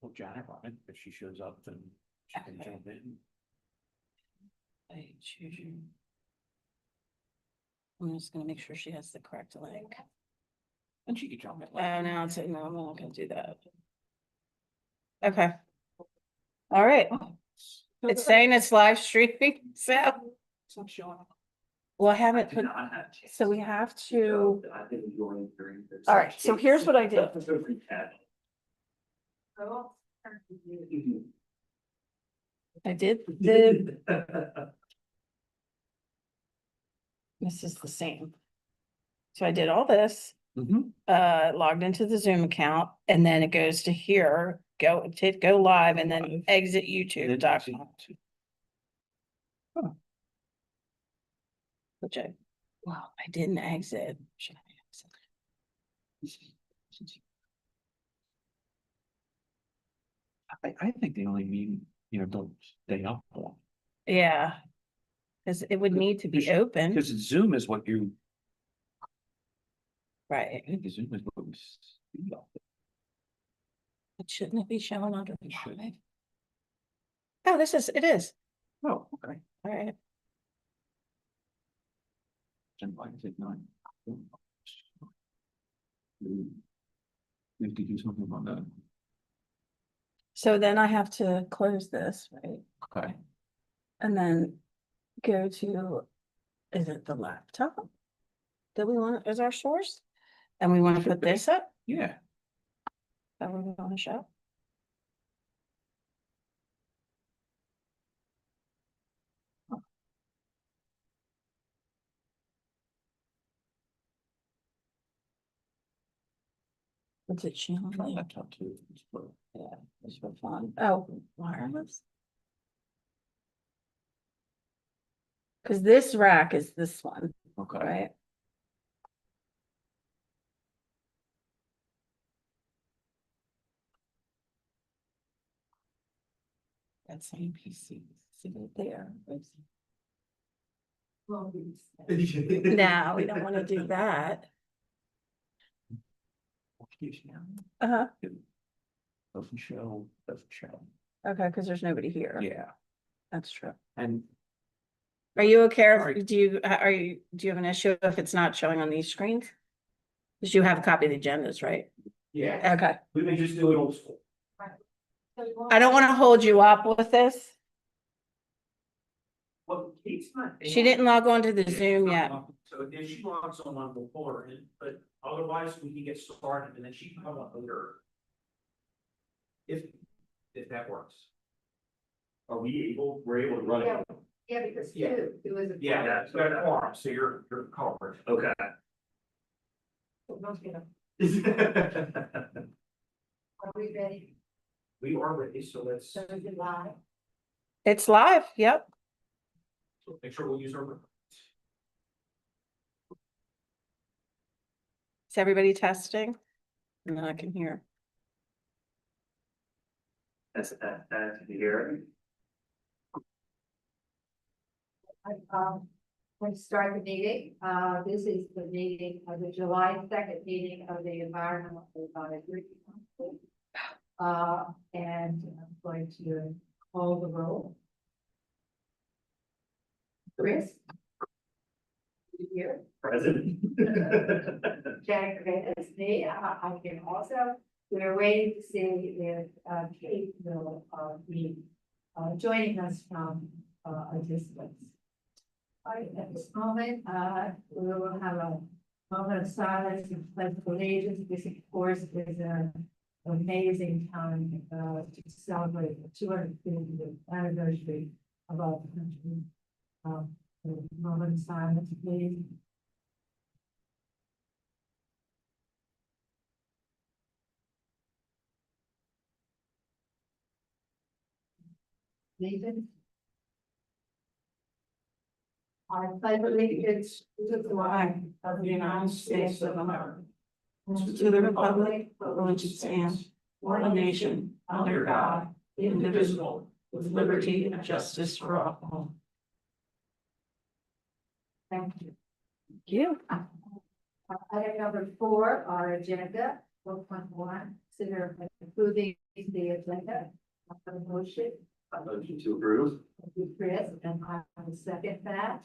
Well, Janet on it, if she shows up, then she can Okay. jump in. I choose you. I'm just gonna make sure she has the correct link. And she can jump in. Oh, no, it's, no, I'm not gonna do that. Okay. All right, it's saying it's live streaming, so, It's not showing up. well, I haven't put, so we have to, all right, so here's what I did. I did this is the same. So I did all this, Mhm. logged into the Zoom account, and then it goes to here, go live, and then exit YouTube.com. Which well, I didn't exit. Should I exit? I think they only mean, don't stay up on. Yeah. Cause it would need to be open, Because Zoom is what you, I right? think Zoom is what we see up. It shouldn't be showing under the should. live. Oh, it is. Oh, okay. All right. And why is it not? We have to do something about that. So then I have to close this, right? Okay. And then go to, is it the laptop? That we want as our source? And we want to put this up? Yeah. That we want to show? What's it showing? My laptop too. Yeah, it's for fun. Oh, wireless. Cause this rack is this one, Okay. right? That same PC, see it there. No, we don't wanna do that. Uh-huh, Doesn't show. okay, cause there's nobody here. Yeah, That's true. and Are you okay? Sorry. Do you have an issue if it's not showing on these screens? Cause you have a copy of the agendas, right? yeah, Okay, we may just do it old school. I don't wanna hold you up with this. Well, Kate's not. She didn't log on to the Zoom yet. So if she logs on, we'll pull her in, but otherwise we can get started and then she can come up later. If that works. Are we're able to run it? Yeah, because Yeah. it was a. Yeah, that's got a quorum, so you're covered. Okay. Are we ready? We are ready, so let's So is it live? It's live, yep. make sure we'll use our. Is everybody testing? No, I can hear. That's here. Let's start the meeting. This is the meeting of the July 2nd meeting of the Environmental Advisory Council. And I'm going to call the roll. Chris? You here? Present. Jack, that's me. I can also, we're waiting to see if Kate will be joining us from a distance. All right, at this moment, we will have a moment of silence and pledge allegiance. This, of course, is an amazing time to celebrate the 250th anniversary of our country. Moment of silence, please. Nathan? I pledge allegiance to the flag of the United States of America, and to the republic for which it stands, one nation, under God, indivisible, with liberty and justice for all. Thank you. You. Item number 4, our agenda, 4.1, consider approving the agenda. I have a motion, I motion to approve. Chris, and I will second that.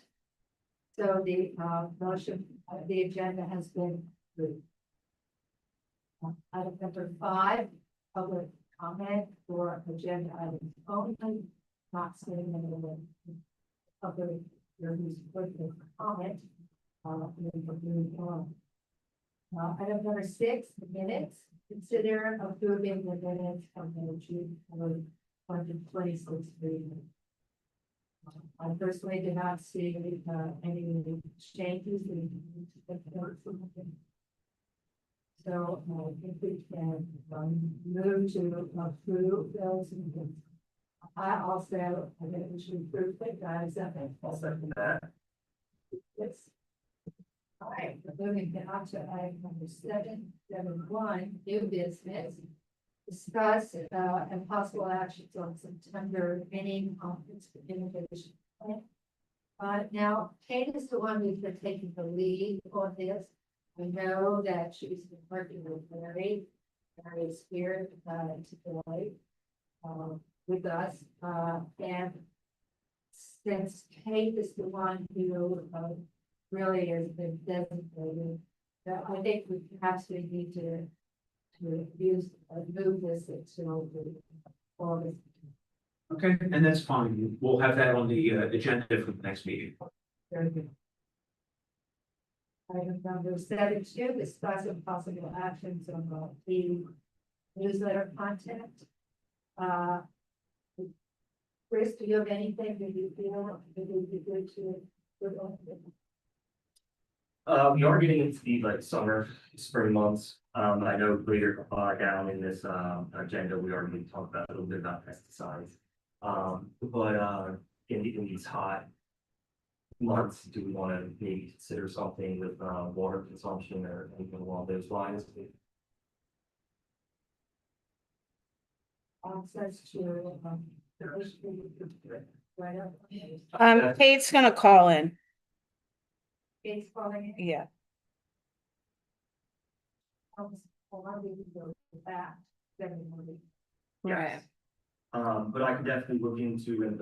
So the motion, the agenda has been approved. Item number 5, public comment for agenda items only, not sitting in the public, your who's looking for comment. Item number 6, minutes. Consider approving the minutes from the June 2026 meeting. I personally did not see any changes. So if we can move to approve those. I also, I think we should approve it, guys. I'll second that. Yes. All right, we're moving on to item number 7.1, new business. Discuss and possible actions on September mini conference for innovation plan. Now, Kate is the one who's been taking the lead on this. I know that she's been working with Mary. Mary is here today with us. And since Kate is the one who really has been designated, I think we perhaps we need to use move this until the August. Okay, and that's fine. We'll have that on the agenda for the next meeting. Very good. Item number 7.2, discuss and possible actions on the newsletter content. Chris, do you have anything that you feel that would be good to put on? We are getting into the summer, spring months. I know later down in this agenda, we are going to talk about a little bit about pesticides. But in these hot months, do we want to maybe consider something with water consumption or anything along those lines? Access to right up. Kate's gonna call in. It's calling it. Yeah. Right. Yes. But I could definitely look into and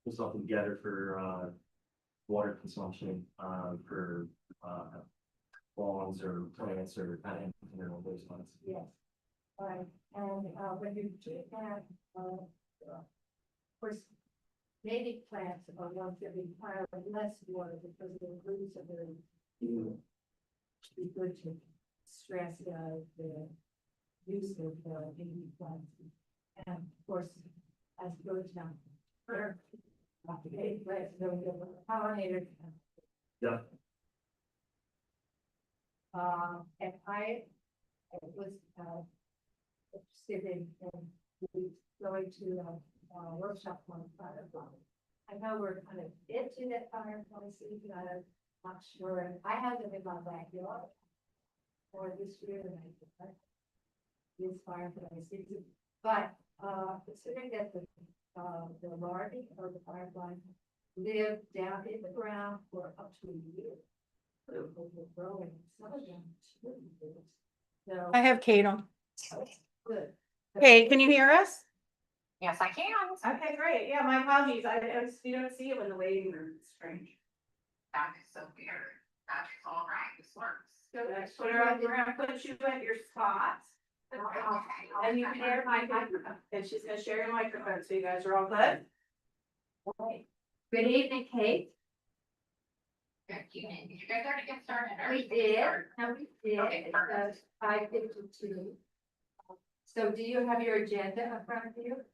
put something together for water consumption for lawns or plants or kind of anything along those lines. Yes. Right, and when you do that, of course, native plants are ones that require less water because of the roots of the. Be good to stress the use of native plants, and of course, as goes down. Native plants don't get pollinated. Yeah. And I was interested in going to a workshop on firefly. I know we're kind of into that firefly season. I'm not sure. I have them in my backyard for this year, and I think this firefly season. But considering that the larvae of the firefly live down in the ground for up to a year, they're growing. Some of them 2 years. So I have Kate on. good. Kate, can you hear us? Yes, I can. Okay, great. Yeah, my apologies. You don't see you in the waiting room. It's strange. That is so weird. That's all right. This works. So we're gonna put you at your spot. And you can share my microphone. And she's gonna share your microphone, so you guys are all good? Okay. Good evening, Kate. Good evening. Did you guys already get started? or We should we did. start? No, we did. Okay, perfect. It's 5:52. So do you have your agenda in front of you?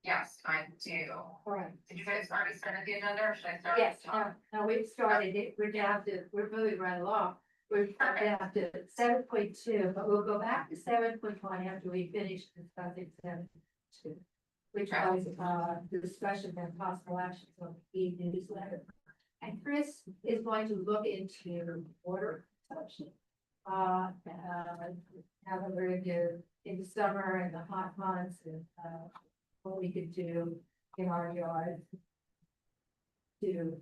Yes, I do. All right. Did you guys already start the agenda or should I start? Yes, no, we've started it. We're moving right along. We're down to 7.2, but we'll go back to 7.1 after we finish discussing 7.2, which was the discussion and possible actions on the e-newsletter. And Chris is going to look into water consumption. Have a review in the summer and the hot months and what we could do in our yard to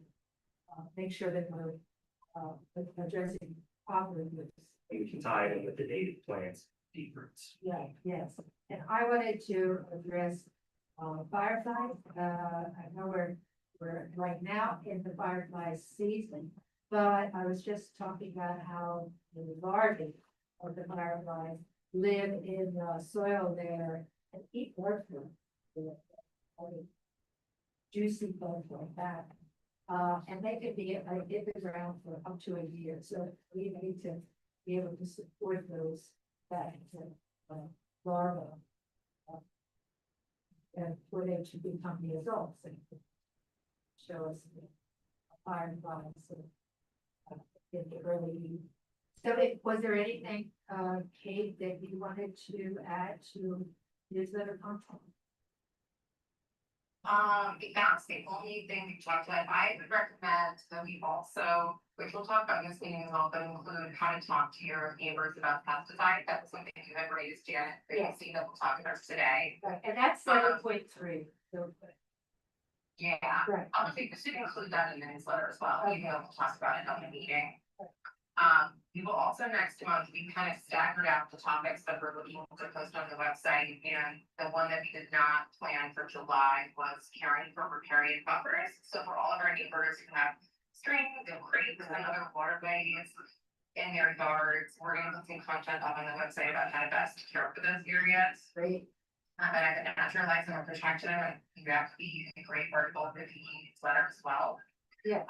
make sure that we're addressing problems with. We can tie it in with the native plants. Secrets. Yeah, yes, and I wanted to address fireflies. I know we're right now in the firefly season, but I was just talking about how the larvae of the fireflies live in the soil there and eat earthworm. Juicy bugs like that. And they could be in the ground for up to a year, so we need to be able to support those that larvae. And for them to become the adults and show us the fireflies in the early. So was there anything, Kate, that you wanted to add to newsletter content? That's the only thing we talked about. I would recommend that we also, which we'll talk about in this meeting as well, but include how to talk to your neighbors about pesticide. That was something you had raised, Janet, previously that we'll talk about today. Right, and that's 7.3. So, Yeah, right. we should include that in the newsletter as well, even though we'll talk about it on the meeting. We will also next month, we kind of staggered out the topics that we're looking to post on the website, and the one that we did not plan for July was caring for riparian buffers. So for all of our neighbors who have streams and creeks and other waterways in their yards, we're gonna put some content up on the website about how to best care for those areas. Great. And I could naturalize and protect them, and you have to be a great article for the newsletter as well. Yeah.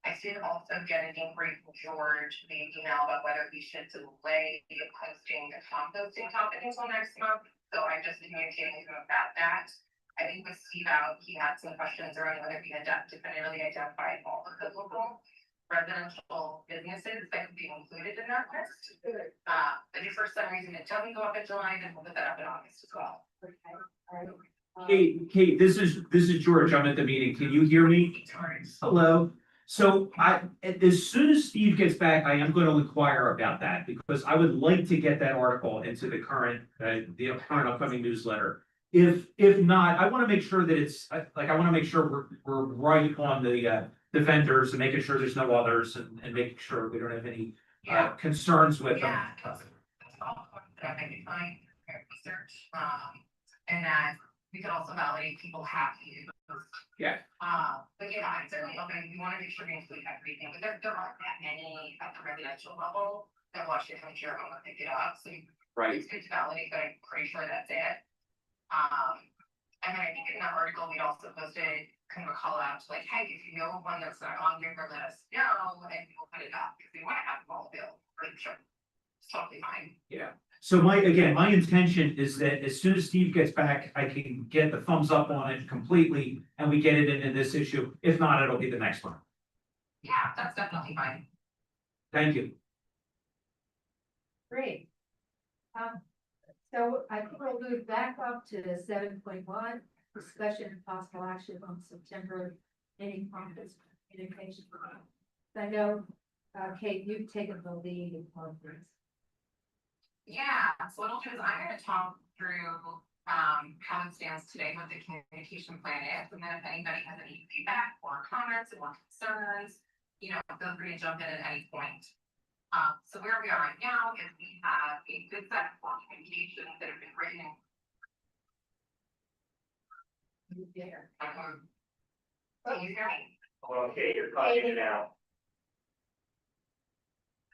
I did also get an inquiry from George via email about whether we should delay posting the composting topic until next month. So I just communicated with him about that. I think with Steve out, he had some questions around whether we had definitively identified all of the local residential businesses that could be included in that list. But if for some reason it doesn't go up in July, then we'll put that up in August as well. Okay. All right. Kate, this is George. I'm at the meeting. Can you hear me? Hello. So as soon as Steve gets back, I am going to inquire about that because I would like to get that article into the current upcoming newsletter. If not, I want to make sure that it's I want to make sure we're right on the vendors and making sure there's no others and making sure we don't have any concerns with them. Yeah, that's all that may be fine, research, and that we could also validate people have to use. Yeah. But yeah, it's certainly open, we wanna make sure we include everything, but there aren't that many at the residential level that will actually come here and wanna pick it up, so. Right. It's good to validate, but I'm pretty sure that's it. And then I think in that article, we'd also posted kind of a call out to like, hey, if you know one that's not on here, let us know, and we'll put it up, because we wanna have them all available, for sure. It's totally fine. Yeah. So my intention is that as soon as Steve gets back, I can get the thumbs up on it completely and we get it into this issue. If not, it'll be the next one. Yeah, that's definitely fine. Thank you. Great. So I think we'll move back up to 7.1, discussion and possible action on September meeting conference communication. I know, Kate, you've taken the lead in conference. Yeah, so what I'll do is I'm gonna talk through how it stands today, what the communication plan is, and then if anybody has any feedback or comments or concerns, you know, feel free to jump in at any point. So where we are right now is we have a good set of communications that have been written. There. Can you hear me? Okay, you're cutting it out.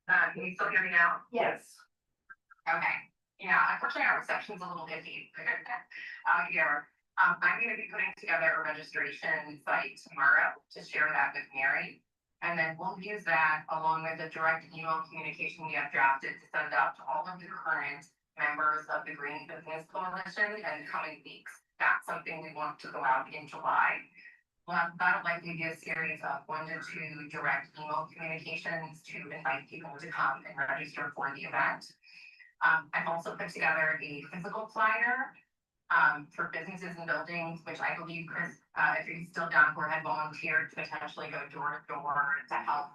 Can you still hear me now? Yes. Okay, yeah, unfortunately, our reception's a little iffy out here. I'm gonna be putting together a registration site tomorrow to share that with Mary. And then we'll use that along with the direct email communication we have drafted to send out to all of the current members of the Green Business Coalition in the coming weeks. That's something we want to go out in July. That'll likely be a series of 1 to 2 direct email communications to invite people to come and register for the event. I've also put together a physical flyer for businesses and buildings, which I believe Chris, if he's still down for, had volunteered to potentially go door to door to help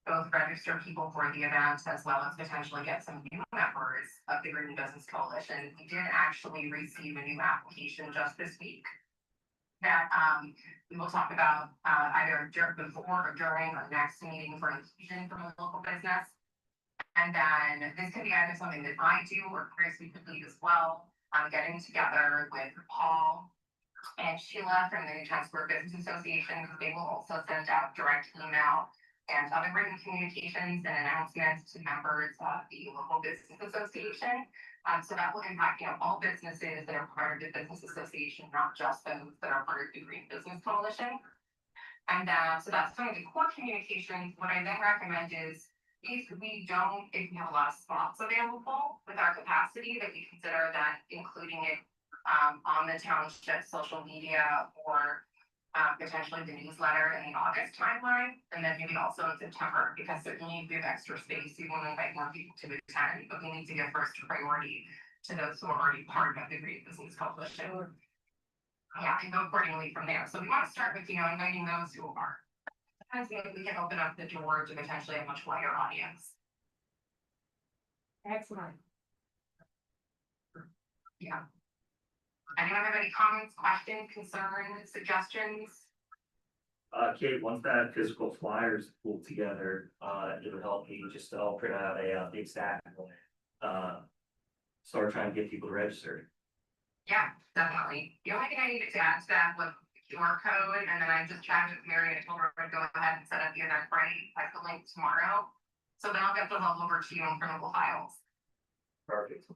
both register people for the event as well as potentially get some new members of the Green Business Coalition. We did actually receive a new application just this week that we will talk about either before or during our next meeting for inclusion from a local business. And then this could be either something that I do or Chris, we could lead as well. Getting together with Paul and Sheila from the Newtown Square Business Association, because they will also send out direct email and other written communications and announcements to members of the local business association. So that will impact, all businesses that are part of the business association, not just those that are part of the Green Business Coalition. And so that's some of the core communications. What I then recommend is if we have a lot of spots available with our capacity, that we consider that including it on the township social media or potentially the newsletter in the August timeline, and then maybe also in September, because certainly if we have extra space, we want to invite more people to attend, but we need to give first priority to those who are already part of the Green Business Coalition. Yeah, and go accordingly from there. So we want to start with, inviting those who are. And so we can open up the door to potentially a much wider audience. Excellent. Yeah. Anyone have any comments, questions, concerns, suggestions? Kate, once that physical flyer's pulled together, it would help me just to print out a big stack. Start trying to get people registered. Yeah, definitely. The only thing I needed to add to that was the QR code, and then I just chatted with Mary and told her to go ahead and set up the event right at the link tomorrow. So then I'll get those all over to you in printable files. Perfect.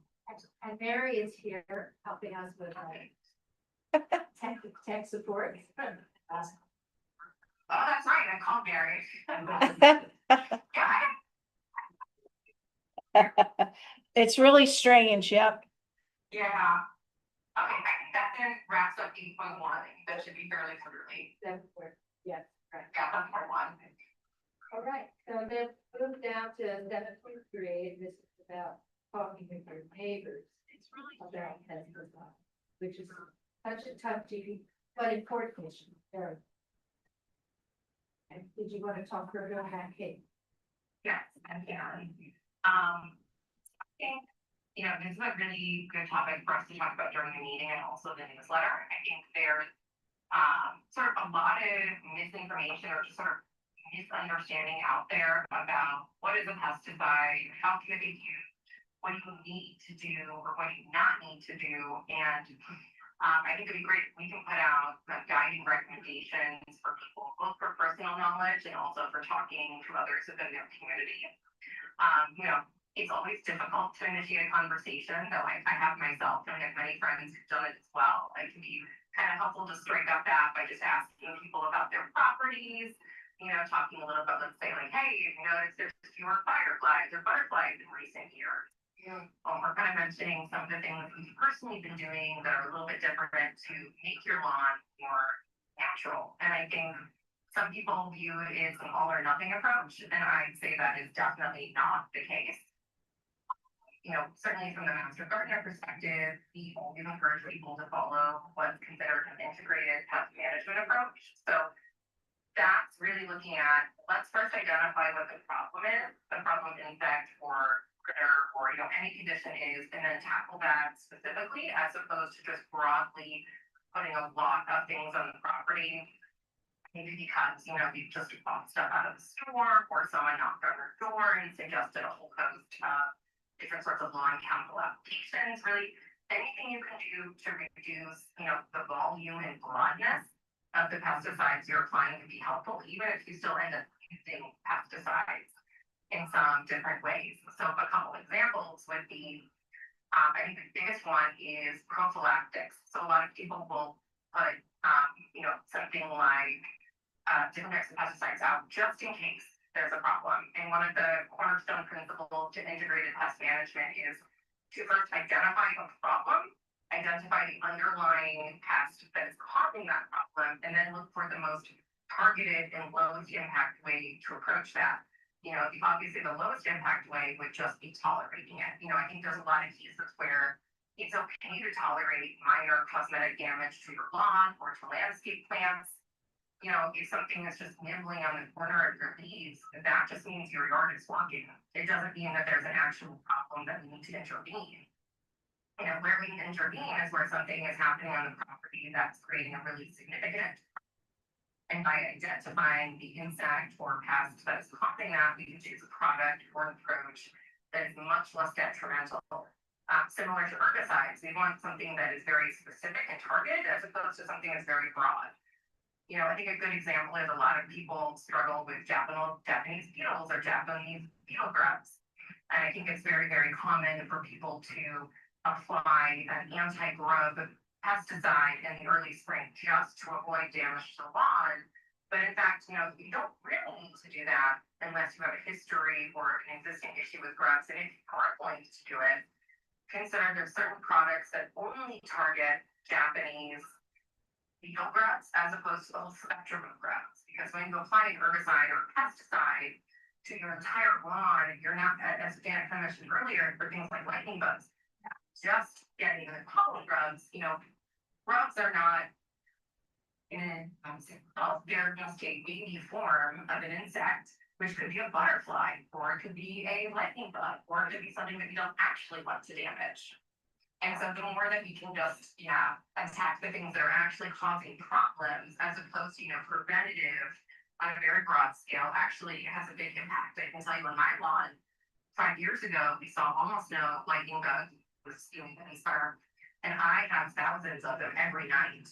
And Mary is here helping us with tech support. Oh, that's right. I called Mary. Yeah. It's really strange, yep. Yeah. Okay, that then wraps up 8.1. That should be fairly clearly. Yes, right. Yeah, that's part 1. All right, so then move down to 7.3. This is about talking with your neighbors. It's really About pesticide, which is such a touchy but important issue. Very. And did you want to talk further on that, Kate? Yes, I can. I think, this is a really good topic for us to talk about during the meeting and also the newsletter. I think there's sort of a lot of misinformation or just sort of misunderstanding out there about what is a pesticide, how can it be used, what do you need to do or what do you not need to do. And I think it'd be great if we can put out guiding recommendations for people, both for personal knowledge and also for talking to others within their community. It's always difficult to initiate a conversation, though I have myself, and I have many friends who've done it as well. It can be kind of helpful to strike up that by just asking people about their properties, talking a little bit, let's say like, hey, you've noticed there's fewer fireflies or butterflies in recent years. Or kind of mentioning some of the things we've personally been doing that are a little bit different to make your lawn more natural. And I think some people view it as an all or nothing approach, and I'd say that is definitely not the case. Certainly from the master gardener perspective, we always encourage people to follow what's considered an integrated pest management approach. So that's really looking at, let's first identify what the problem is, the problem insect or critter or any condition is, and then tackle that specifically as opposed to just broadly putting a lot of things on the property. Maybe because you just bought stuff out of the store or someone knocked on your door and suggested a whole host of different sorts of lawn chemical applications. Really, anything you can do to reduce the volume and broadness of the pesticides you're applying can be helpful, even if you still end up using pesticides in some different ways. So a couple examples would be, I think the biggest one is prophylactics. So a lot of people will put, something like different types of pesticides out just in case there's a problem. And one of the cornerstone principles to integrated pest management is to first identify a problem, identify the underlying pest that is causing that problem, and then look for the most targeted and lowest impact way to approach that. Obviously the lowest impact way would just be tolerating it. I think there's a lot of cases where it's okay to tolerate minor cosmetic damage to your lawn or to landscape plants. If something is just nibbling on the corner of your leaves, that just means your yard is working. It doesn't mean that there's an actual problem that we need to intervene. Where we can intervene is where something is happening on the property that's creating a really significant. And by identifying the insect or pest that is causing that, we can choose a product or an approach that is much less detrimental. Similar to herbicides, we want something that is very specific and targeted as opposed to something that's very broad. You know, I think a good example is a lot of people struggle with Japanese beetles or Japanese beetle grubs. And I think it's very, very common for people to apply an anti-grub pesticide in the early spring just to avoid damage to the lawn. But in fact, you know, you don't really need to do that unless you have a history or an existing issue with grubs. And if you are going to do it, consider there's certain products that only target Japanese beetle grubs as opposed to the whole spectrum of grubs. Because when you apply an herbicide or pesticide to your entire lawn, you're not, as Dan mentioned earlier, for things like lightning bugs, just getting the pollen grubs, you know, grubs are not in they're just a baby form of an insect, which could be a butterfly, or it could be a lightning bug, or it could be something that you don't actually want to damage. And so the more that we can just, attack the things that are actually causing problems, as opposed to, preventative on a very broad scale, actually has a big impact. I can tell you on my lawn, 5 years ago, we saw almost no lightning bugs, and I have thousands of them every night.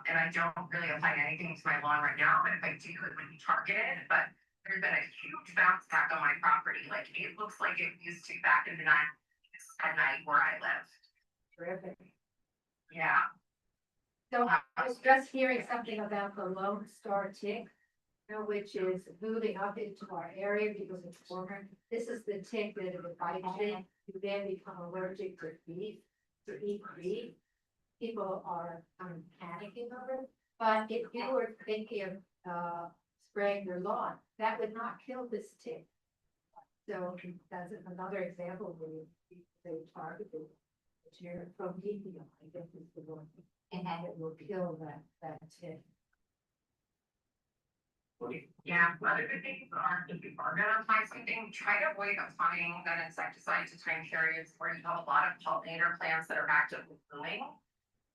And I don't really apply anything to my lawn right now, but if I do, it would be targeted. But there's been a huge bounce back on my property. Like, it looks like it used to back in the night at night where I live. Terrific. Yeah. So I was just hearing something about the Lone Star tick, which is moving up into our area because it's warmer. This is the tick that if it bites you, you then become allergic to beef, to eat beef. People are panicking over it. But if you were thinking of spraying your lawn, that would not kill this tick. So that's another example where they targeted from medium, I guess is the one, and it will kill that tick. Yeah, other good things are if you are gonna apply something, try to avoid applying that insecticide to time periods where you have a lot of pollinator plants that are actively blooming.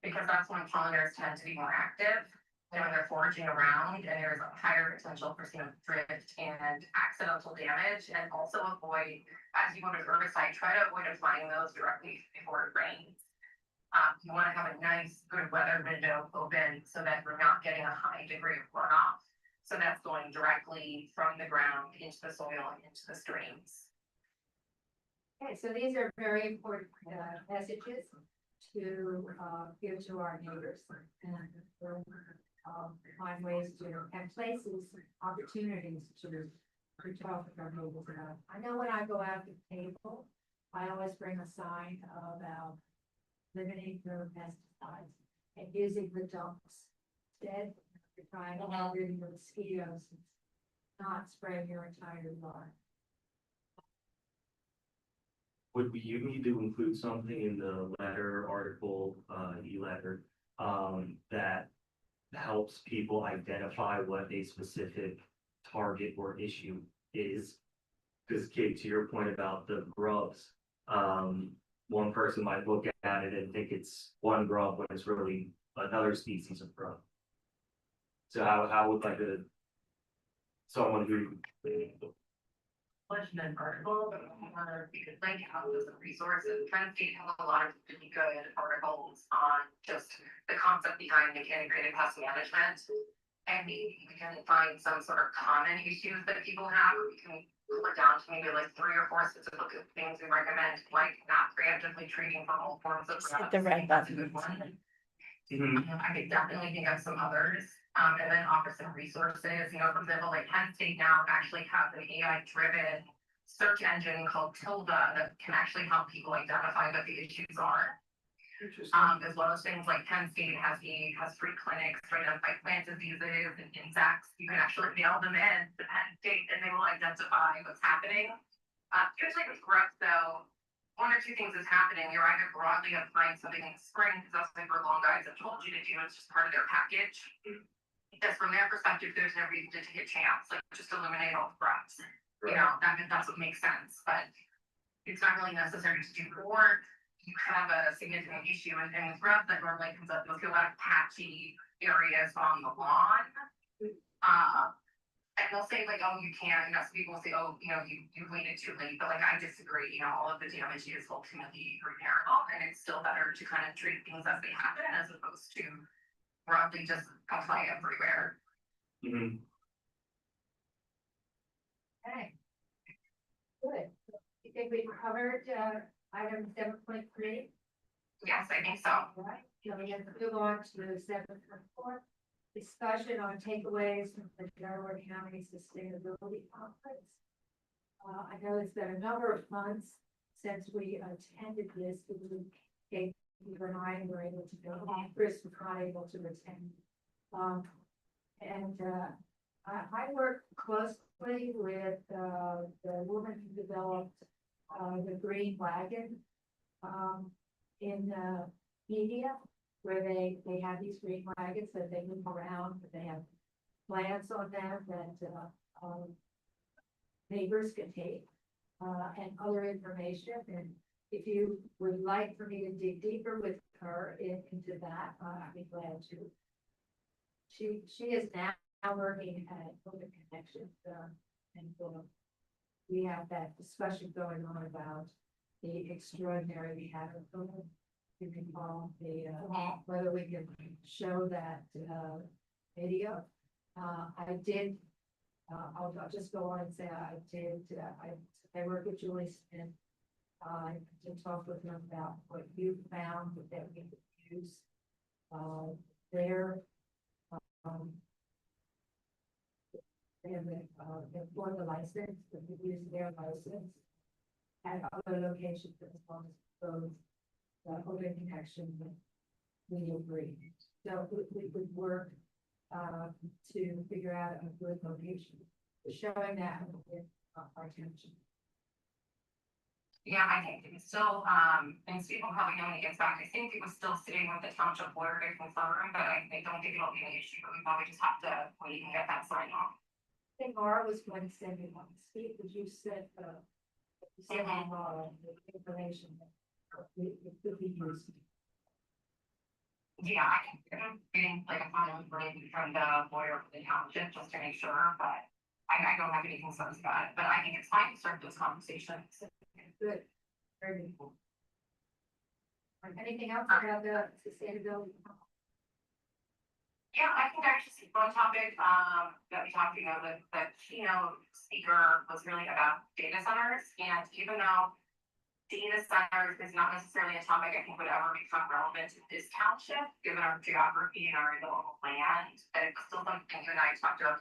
Because that's when pollinators tend to be more active, and when they're foraging around, and there's a higher potential for drift and accidental damage. And also avoid, as you go to herbicide, try to avoid applying those directly before it rains. You want to have a nice, good weather window open so that you're not getting a high degree of runoff. So that's going directly from the ground into the soil and into the streams. Okay, so these are very important messages to give to our neighbors and find ways to, and places, opportunities to talk with our neighbors about. I know when I go out to the table, I always bring a sign about limiting the pesticides and using the dumps instead. You're trying to get rid of the mosquitoes, not spraying your entire lawn. Would you need to include something in the letter, article, e-letter, that helps people identify what a specific target or issue is? Because Kate, to your point about the grubs, one person might look at it and think it's one grub when it's really another species of grub. So how would someone who Published an article, but we could link out as a resource. Penn State has a lot of really good articles on just the concept behind the integrated pest management. And maybe we can find some sort of common issues that people have. We can pull it down to maybe like 3 or 4 specific things we recommend, like not preemptively treating for all forms of Hit the red That's a button. good one. I could definitely think of some others, and then offer some resources. For example, like Penn State now actually has an AI-driven search engine called Tilda that can actually help people identify what the issues are. As well as things like Penn State has free clinics to identify plant diseases and insects. You can actually mail them in to Penn State and they will identify what's happening. Usually with grubs though, 1 or 2 things is happening. You're either broadly applying something in the spring, because that's what the long guys have told you to do. It's just part of their package. Because from their perspective, there's no reason to take a chance. Like, just eliminate all the grubs. Right. That's what makes sense. But it's not really necessary to do. Or you have a significant issue, and with grubs that normally comes up, you'll see a lot of patchy areas on the lawn. And they'll say like, oh, you can't, you know, some people will say, oh, you know, you waited too late, but like, I disagree, you know, all of the damage is ultimately repairable, and it's still better to kind of treat things as they happen as opposed to broadly just apply everywhere. Mhm. Okay. Good. You think we covered, item 7.3? Yes, I think so. Right, so we have to move on to 7.4. Discussion on takeaways from the Delaware County Sustainability Conference. I know it's been a number of months since we attended this, because Kate and I were able to go, Chris was not able to attend. I worked closely with, the woman who developed, the green wagon, in, media, where they have these green wagons that they move around, but they have plants on them that, neighbors can take, and other information. And if you would like for me to dig deeper with her into that, I'd be glad to. She is now working at Open Connections, and we have that discussion going on about the extraordinary we have of Open. You can call the, whether we can show that, video. I did, I'll just go on and say I work with Julie Smith. To talk with them about what you found that we could use, their, they have for the license, that we use their license at other locations as well as those. Open connection that we agree. So we would work to figure out a good location, showing that with our attention. Yeah, I think it was still, and people probably know when it gets back, I think it was still sitting with the township board of consultant, but I don't think it'll be an issue, but we probably just have to wait and get that signed off. I think Mara was going to send me one. Steve, would you send, the information that it could be used? Yeah, I can, getting like a final information from the lawyer for the township just to make sure, but I don't have any concerns about it, but I think it's fine to start those conversations. Good. Very good. Anything else about the sustainability? Yeah, I think actually one topic, that we talked about, the keynote speaker was really about data centers, and even though data centers is not necessarily a topic I think would ever become relevant to this township, given our geography and our available land, but it's still something you and I talked about,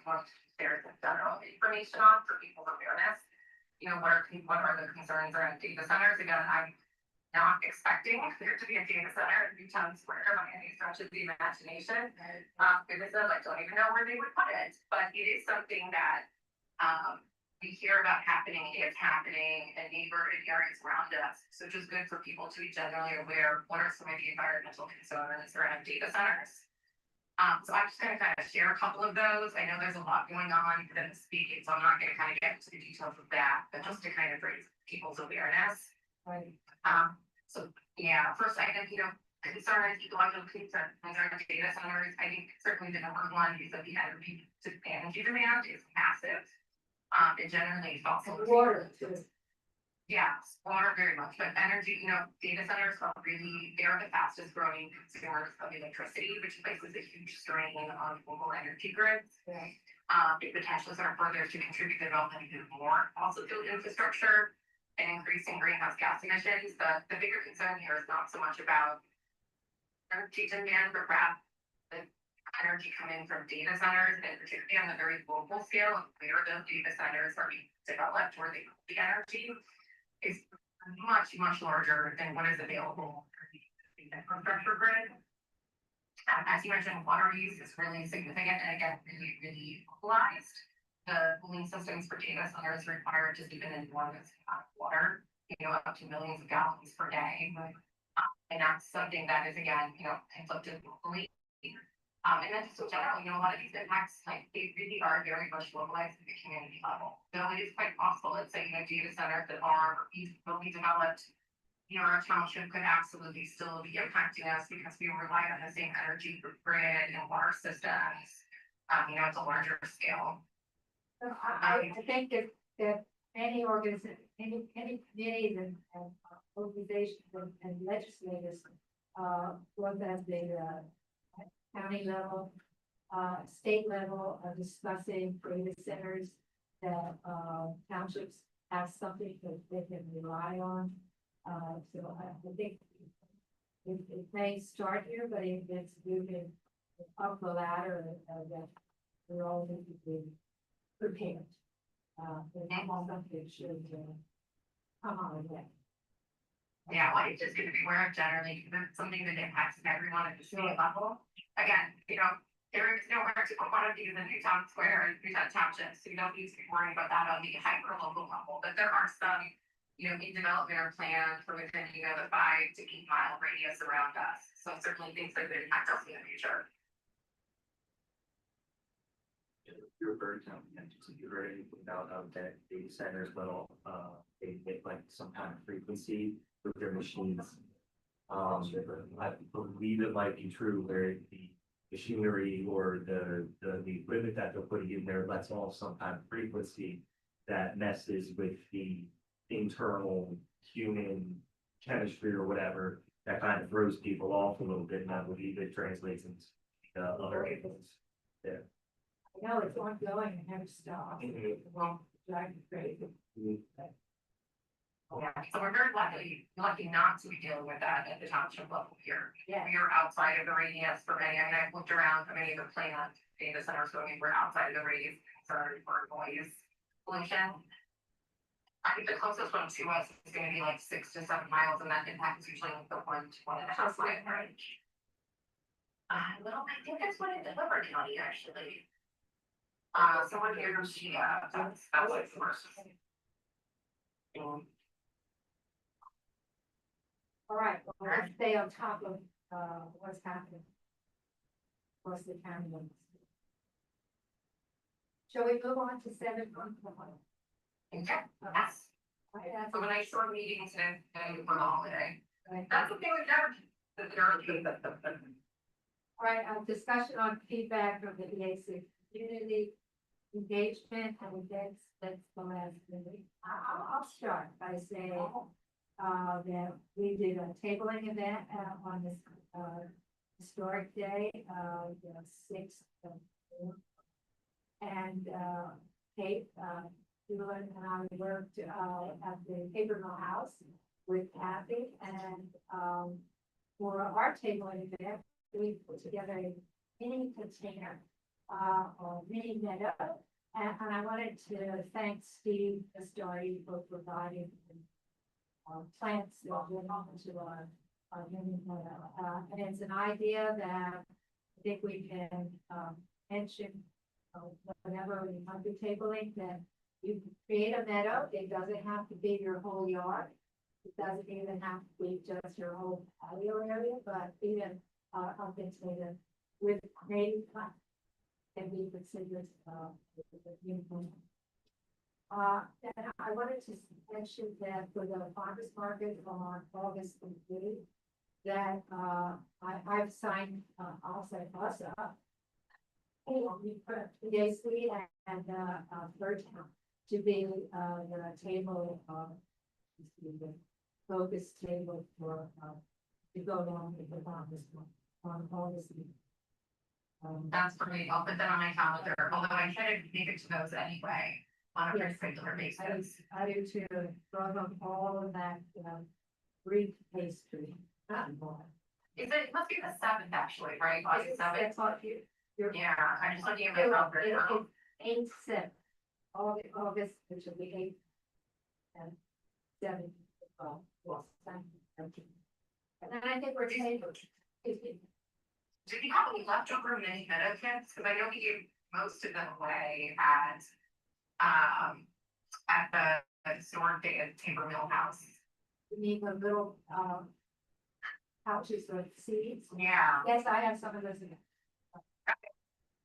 there's general information on for people's awareness. You know, what are the concerns around data centers? Again, I'm not expecting there to be a data center in Newtown Square by any stretch of the imagination. Goodness knows, I don't even know where they would put it, but it is something that we hear about happening, it's happening in neighboring areas around us. So just good for people to be generally aware of what are some of the environmental concerns around data centers. So I'm just going to kind of share a couple of those. I know there's a lot going on within the speaking, so I'm not going to kind of get into the details of that, but just to kind of raise people's awareness. Right. So yeah, first I think, you know, concerns, ecological concerns around data centers. I think certainly the number one is that the energy demand is massive. It generally is also Water too. yes, water very much, but energy, you know, data centers are really, they're the fastest growing consumers of electricity, which places a huge strain on global energy grids. Yeah. It potentially sort of further to contribute to development even more, also build infrastructure and increasing greenhouse gas emissions. The bigger concern here is not so much about energy demand, but rather the energy coming from data centers, and particularly on the very global scale of where those data centers are being developed, where the energy is much, much larger than what is available for the infrastructure grid. As you mentioned, water use is really significant and again, really, really localized. The cooling systems for data centers require just even enormous amount of water, you know, up to millions of gallons per day. And that's something that is again, you know, inflicted globally. And then just in general, you know, a lot of these impacts, like they really are very much localized at the community level. So it is quite possible, let's say, you know, data centers that are easily developed, you know, our township could absolutely still be impacting us because we rely on the same energy grid and water systems, you know, at a larger scale. I think that any organization, any committees and organizations and legislators, both at the county level, state level, are discussing data centers that townships have something that they can rely on. So I think it may start here, but if it's moving up the ladder, that we're all need to be prepared. And something should come on again. Yeah, well, it's just gonna be where generally, because it's something that impacts everyone at the state level. Again, there is nowhere to put one of these in Newtown Square and Newtown Township, so you don't need to be worrying about that on the hyper local level, but there are some, in development or plans for within, the 5 to 8 mile radius around us. So certainly things that could impact us in the future. You're very comprehensive. You heard anything about that data centers will they make like some kind of frequency with their machines. I believe it might be true where the machinery or the equipment that they're putting in there lets off some kind of frequency that messes with the internal human chemistry or whatever, that kind of throws people off a little bit, and I believe it translates into other animals. Yeah. I know it's ongoing and never stops. It won't drive you crazy. Yeah, so we're very lucky not to be dealing with that at the township level here. Yeah. We are outside of the radius for many, I've looked around for many of the planned data centers, so we're outside of the radius concern for noise pollution. I think the closest one to us is gonna be like 6 to 7 miles, and that impact is usually like the 1 to 1.5 mile range. Well, I think that's what it Delaware County actually. Someone here, that's like the worst. All right, well, let's stay on top of what's happening. What's the county limits? Shall we move on to 7.1? Okay, that's, so a nice short meeting today, for the holiday. That's the thing we've never. All right, discussion on feedback from the EAC community engagement and events. That's the last meeting. I'll start by saying that we did a tabling event on this historic day, the 6th of June. And Kate, Hewlin and I worked at the paper mill house with Kathy, and for our tabling event, we put together a mini container or mini meadow. And I wanted to thank Steve Astori for providing plants that went on to our mini meadow. And it's an idea that I think we can mention whenever we might be tabling, that you can create a meadow. It doesn't have to be your whole yard. It doesn't even have to be just your whole patio area, but even something with native plants can be considered uniform. And I wanted to mention that for the farmers market on August 3rd, that I've signed, I'll say us up. We put PAC and Third Town to be the table, the focus table for to go along with the farmers on August. That's great, I'll put that on my calendar, although I try to make it to those anyway, on a Yes. regular basis. I do too, from all of that, Greek pastry. Is it must be the 7th actually, right? August 7th? That's what you're. Yeah, I'm just looking at my calendar now. It's 8/7, August, which will be 8 and 7. Thank you. And then I think we're taking. Do you have any leftover mini meadow kits? Because I know we gave most of them away at the historic day at Tabor Mill House. We need the little pouches with seeds. Yeah. Yes, I have some of those in.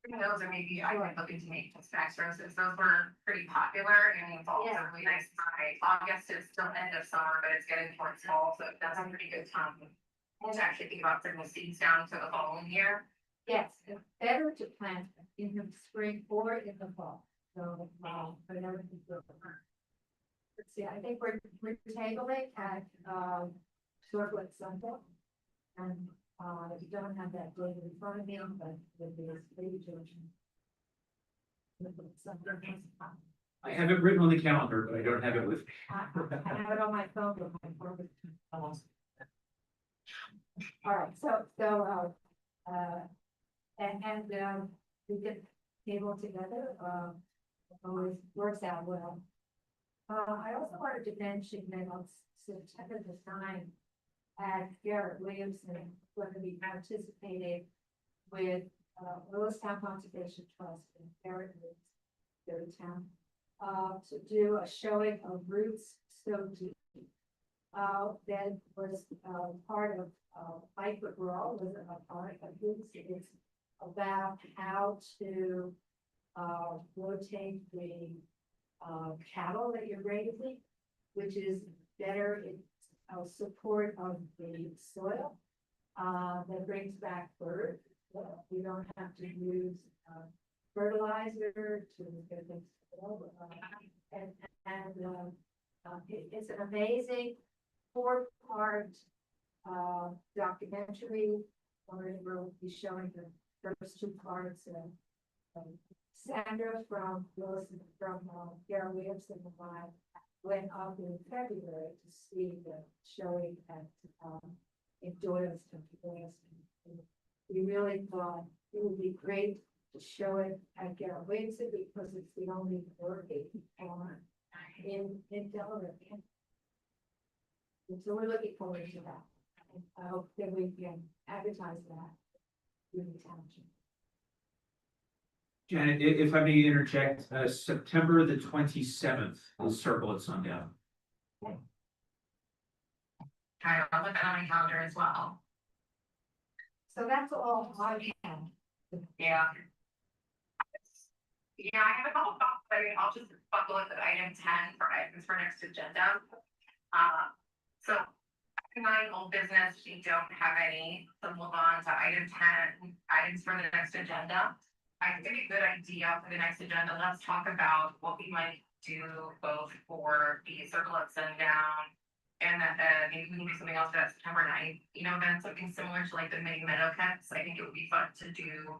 Those are maybe I would look into make some snacks roses. Those were pretty popular and it's also Yeah. really nice time. August is still end of summer, but it's getting towards fall, so that's a pretty good time to actually think about putting the seeds down to the following year. Yes, it's better to plant in the spring or in the fall. So, but everything's good. Let's see, I think we're tabling at, Shortwood Sunday. And, you don't have that date in front of me, but it is pretty Georgian. I have it written on the calendar, but I don't have it with me. I have it on my phone, but my phone is. All right, we get table together, always works out well. I also wanted to mention that on September the 9th, at Garrett Williamson, going to be participating with, Lewistown Conservation Trust and Garrett Williamson, their town, to do a showing of roots so deep. That was, part of, Mike McGraw was a part of this. It's about how to, rotate the, cattle that you're raising, which is better in, support of the soil, that brings back birds. You don't have to use, fertilizer to get things, it's an amazing 4-part documentary. We'll be showing the first 2 parts. Sandra from Garrett Williamson and I went up in February to see the showing at in Doylestown. We really thought it would be great to show it at Garrett Williamson because it's the only working farm in Delaware. And so we're looking forward to that. And I hope that we can advertise that in the township. Janet, if I may interject, September the 27th is Circle at Sundown. I'll put that on my calendar as well. So that's all I have. Yeah. Yeah, I have a couple thoughts. I mean, I'll just buckle it at item 10 for items for next agenda. So 9 old business, we don't have any, so move on to item 10, items for the next agenda. I think a good idea for the next agenda, let's talk about what we might do both for the Circle at Sundown and that maybe we can do something else for that September 9th, event, something similar to like the mini meadow cuts. I think it would be fun to do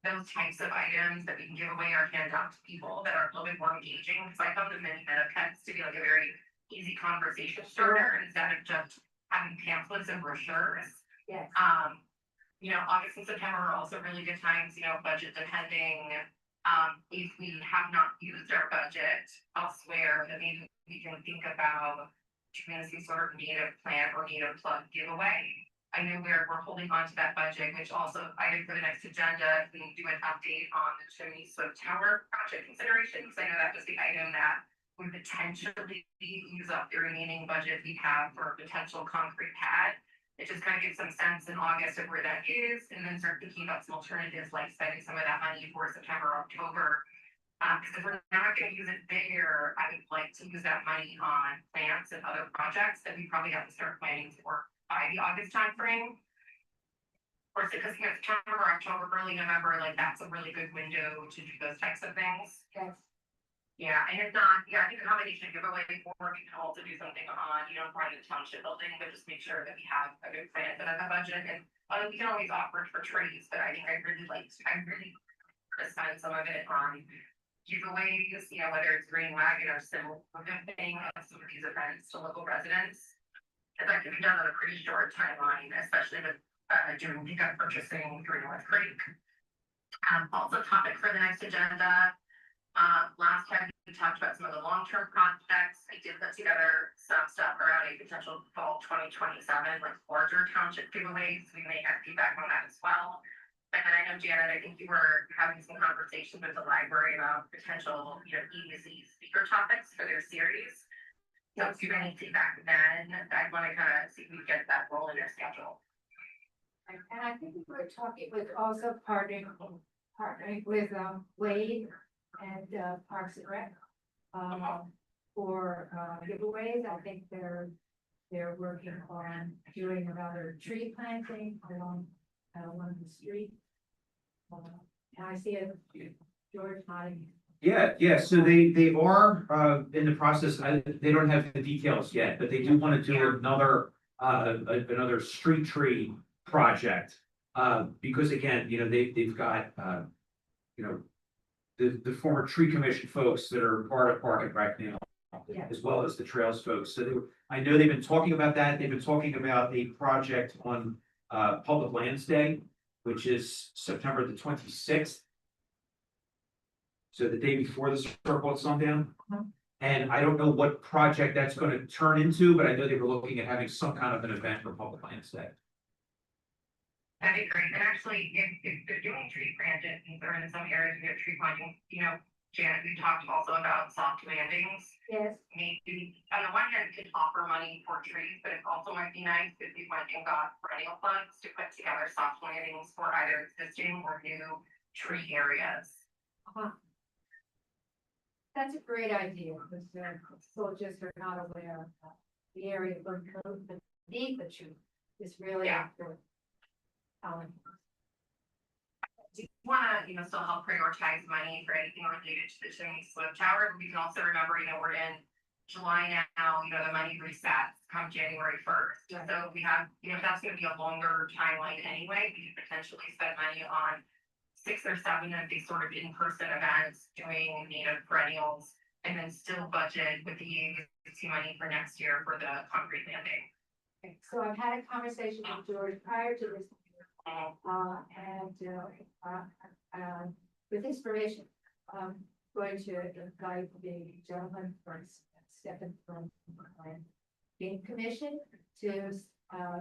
those types of items that we can give away or hand out to people that are a little bit more engaging. Because I found the mini meadow cuts to be like a very easy conversation starter instead of just having pamphlets and brochures. Yes. August and September are also really good times, budget depending. If we have not used our budget elsewhere, then maybe we can think about doing some sort of native plant or native plug giveaway. I know we're holding on to that budget, which also item for the next agenda, we can do an update on the chimney swift tower project considerations. I know that was the item that would potentially use up the remaining budget we have for a potential concrete pad. It just kind of gives some sense in August of where that is, and then start thinking about some alternatives like spending some of that money for September, October. Because if we're not going to use it there, I would like to use that money on plants and other projects that we probably have to start planning for by the August timeframe. Or because September, October, early November, like that's a really good window to do those types of things. Yes. Yeah, and if not, I think a combination of giveaway, or we can also do something on, part of the township building, but just make sure that we have a good plan for that budget. And we can always offer it for trees, but I think I really spend some of it on giveaways, whether it's green wagon or similar thing of some of these events to local residents. It's like we've done on a pretty short timeline, especially with doing pickup purchasing through North Creek. Also topic for the next agenda. Last time we talked about some of the long-term projects. I did put together some stuff around a potential fall 2027, like larger township giveaways. We may have feedback on that as well. And then I know, Janet, I think you were having some conversations with the library about potential, EDC speaker topics for their series. So if you have any feedback then, I'd want to kind of see if we get that role in their schedule. And I think we were talking with also partnering with Wade and Parks and Rec for giveaways. I think they're working on doing another tree planting along one of the streets. And I see George nodding Yeah, so they are, in the process, they don't have the details yet, but they do want to do another, another street tree project. Because again, they've got, the former tree commission folks that are part of Park and Rec now, Yeah. as well as the trails folks. So I know they've been talking about that. They've been talking about a project on, Public Lands Day, which is September the 26th. So the day before the circle at sundown. Uh-huh. And I don't know what project that's gonna turn into, but I know they were looking at having some kind of an event for Public Lands Day. That'd be great. And actually, if they're doing tree planting, or in some areas we have tree planting, Janet, we talked also about soft landings. Yes, Maybe, on the one hand, we could offer money for trees, but it also might be nice if we went and got perennial funds to put together soft landings for either existing or new tree areas. that's a great idea, because soldiers are not aware of the area beneath the tree is really Yeah. important. Do you wanna, still help prioritize money for anything related to the chimney swift tower? We can also remember, we're in July now, the money resets come January 1st. Right. So we have, that's gonna be a longer timeline anyway. We could potentially spend money on 6 or 7 of these sort of in-person events, doing native perennials, and then still budget with the emergency money for next year for the concrete landing. Okay, so I've had a conversation with George prior to this. With inspiration, going to invite the gentleman from Stephen from being commissioned to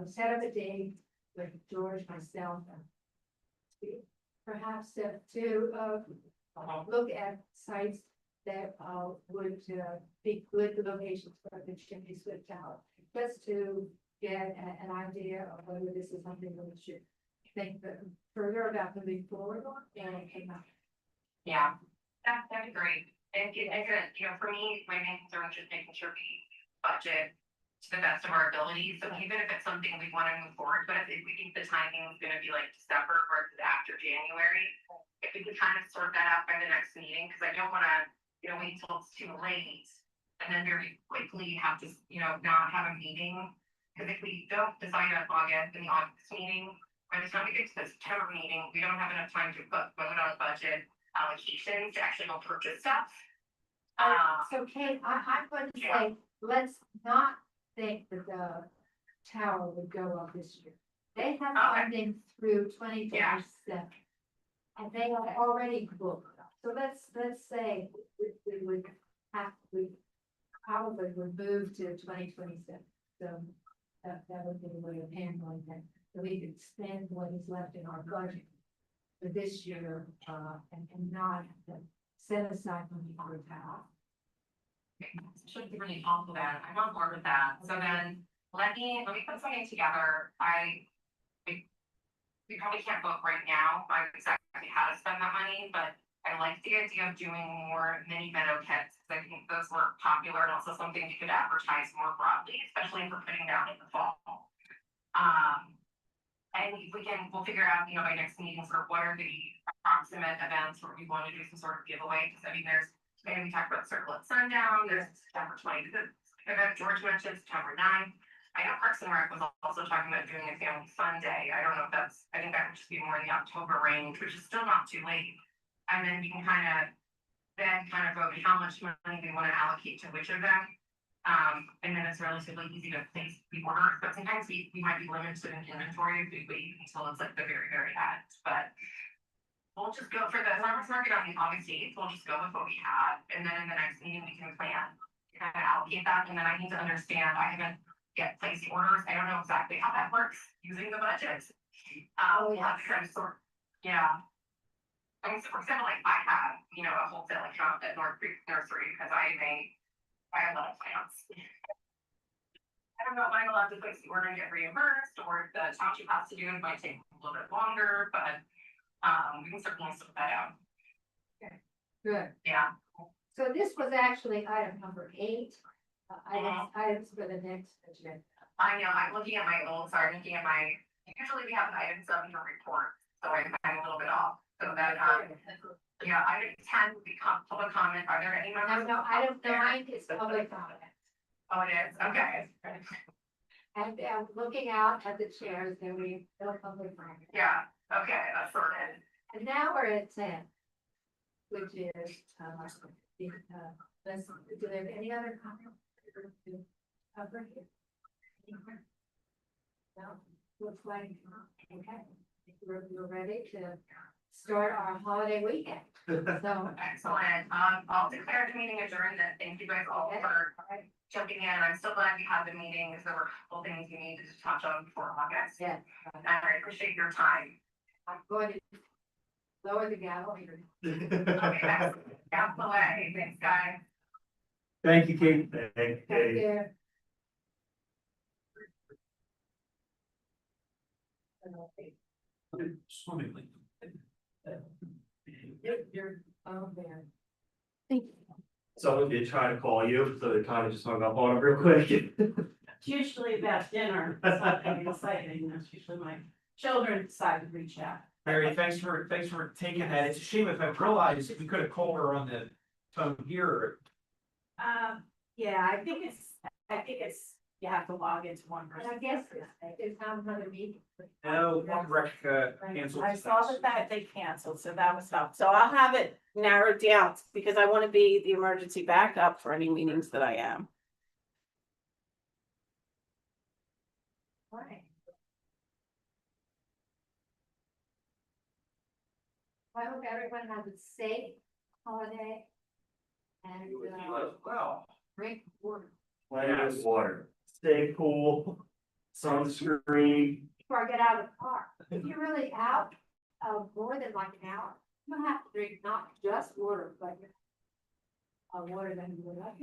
set up a date with George, myself, perhaps to look at sites that would be good locations for the chimney swift tower, just to get an idea of whether this is something that we should think further about moving forward on. Yeah, that'd be great. And for me, my main concern is just making sure we budget to the best of our abilities. So even if it's something we want to move forward, but if we think the timing is going to be like December versus after January, if we could kind of sort that out by the next meeting, because I don't want to, wait till it's too late and then very quickly have to, not have a meeting. Because if we don't decide on August in the August meeting, by the time we get to the September meeting, we don't have enough time to vote on budget allocations to actually go purchase stuff. So Kate, I'm going to say, let's not think that the tower would go up this year. They have funding through 2027. And they are already booked. So let's say we would probably would move to 2027. So that would be a way of handling that. So we could spend what is left in our budget for this year, and not set aside money for the tower. Should be really helpful then. I'm on board with that. So then let me put something together. We probably can't vote right now on exactly how to spend that money, but I like the idea of doing more mini meadow kits, because I think those were popular and also something you could advertise more broadly, especially if we're putting down in the fall. And we'll figure out, by next meeting, sort of what are the approximate events where we want to do some sort of giveaway. Because we talked about Circle at Sundown, there's September 25th event George mentioned, September 9th. I know Parks and Rec was also talking about doing a family fun day. I don't know if I think that would just be more in the October range, which is still not too late. And then you can kind of vote how much money we want to allocate to which of them. And then it's relatively easy to place the order, but sometimes we might be limited in inventory if we wait until it's like the very, very end. But we'll just go for the farmers market on the August 8th. We'll just go with what we have. And then in the next meeting, we can plan, kind of allocate that. And then I need to understand, I haven't yet placed orders. I don't know exactly how that works using the budget. We'll have to try to sort, yeah. I mean, so for example, like I have, a wholesale account at North Creek Nursery because I have a lot of plants. I don't know if I'm allowed to place the order and get reimbursed, or if the township has to do it, might take a little bit longer, but we can certainly sort that out. Good. Yeah. So this was actually item number 8. Items for the next agenda. I know, I'm looking at usually we have an item 7 for report, so I'm a little bit off. So that, Yeah, item 10 would be public comment. Are there any members? No, of the item public there? 9 is public comment. Oh, it is, okay. And looking out at the chairs, there we no public comment. Yeah, okay, that's sorted. And now we're at 10, which is, do they have any other comments? Cover here? No, looks like, okay, we're ready to start our holiday weekend. So, Excellent. I'll declare the meeting adjourned and thank you guys all for jumping in. I'm so glad we had the meeting because there were a couple things we needed to touch on before August. yeah, And I appreciate your time. I'm going to lower the gavel here. Okay, excellent. Out the way. Thanks, guys. Thank you, Kate. Thank you. Swimmingly. You're, oh, man. Thank you. Someone did try to call you, so they kind of just hung up on it real quick. It's usually about dinner, something exciting, that's usually my children decide to reach out. Mary, thanks for taking that. It's a shame if I realized we could have called her on the phone here. Yeah, I think it's, you have to log into one And person. I guess it's not another meeting. No, one rec canceled. I saw that they canceled, so that was tough, so I'll have it narrowed down, because I wanna be the emergency backup for any meetings that I am. Right. I hope everyone has a safe holiday. And, Well. drink water. Plenty of water, stay cool, sunscreen. Before I get out of the car, if you're really out, more than like an hour, you have to drink not just water, but. Water than you would like.